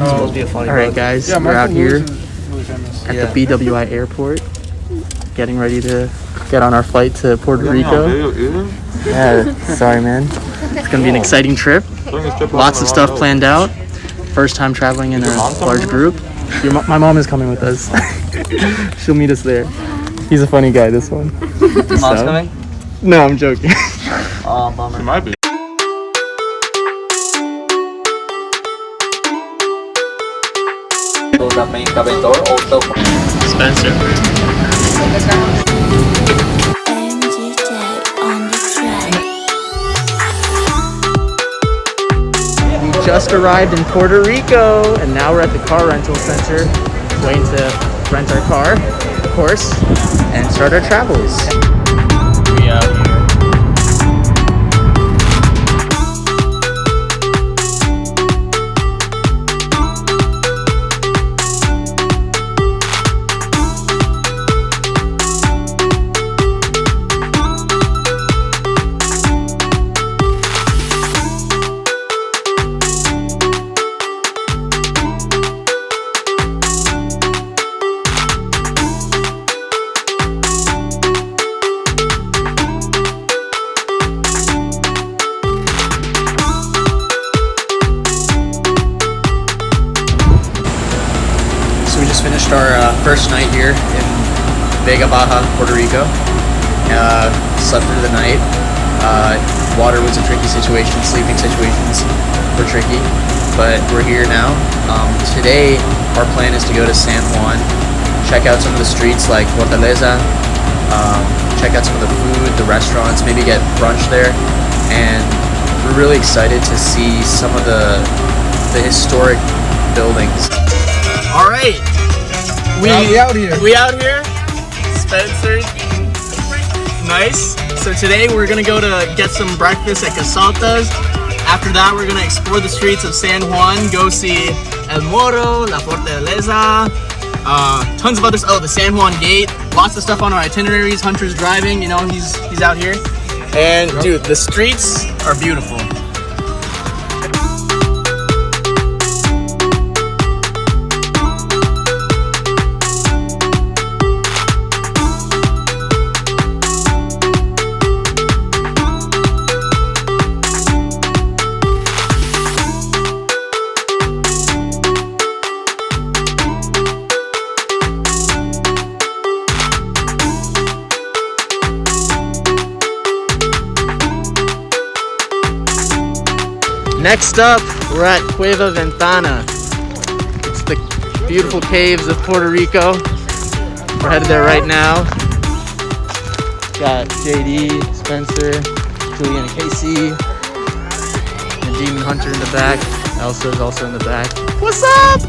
supposed to be a funny Alright guys, Yeah, we're out here really famous. at the BWI airport, getting ready to get on our flight to Puerto Rico. Yeah, sorry man. It's gonna be an exciting trip. Lots of stuff planned out. First time traveling in a large group. My mom is coming with us. She'll meet us there. He's a funny guy, this one. Your mom's coming? No, I'm joking. Oh, bummer. It might be. Spencer. We just arrived in Puerto Rico and now we're at the car rental center waiting to rent our car, of course, and start our travels. We out here. Finished our first night here in Vega Baja, Puerto Rico. Slept through the night. Water was a tricky situation, sleeping situations were tricky, but we're here now. Today our plan is to go to San Juan, check out some of the streets like Fortaleza, check out some of the food, the restaurants, maybe get brunch there, and we're really excited to see some of the historic buildings. All right. We out here. Spencer. Nice. So today we're gonna go to get some breakfast at Casalta's. After that, we're gonna explore the streets of San Juan, go see El Morro, La Fortaleza, tons of others. Oh, the San Juan Gate. Lots of stuff on our itineraries. Hunter's driving, you know, he's out here. And dude, the streets are beautiful. Next up, we're at Cueva Ventana. It's the beautiful caves of Puerto Rico. We're headed there right now. Got JD, Spencer, Julian and Casey, and Demon Hunter in the back. Elsa is also in the back. What's up?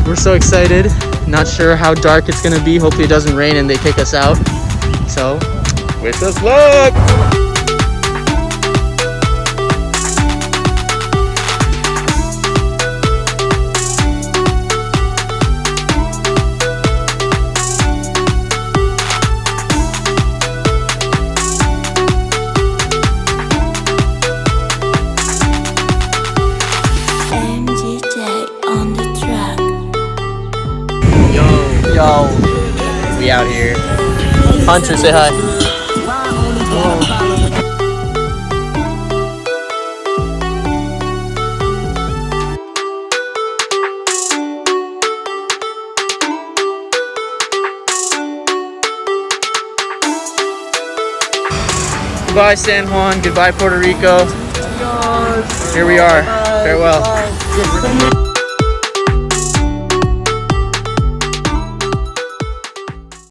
We're so excited. Not sure how dark it's gonna be. Hopefully it doesn't rain and they kick us out. So, wish us luck! Yo, we out here. Hunter, say hi. Goodbye San Juan, goodbye Puerto Rico. Here we are. Farewell.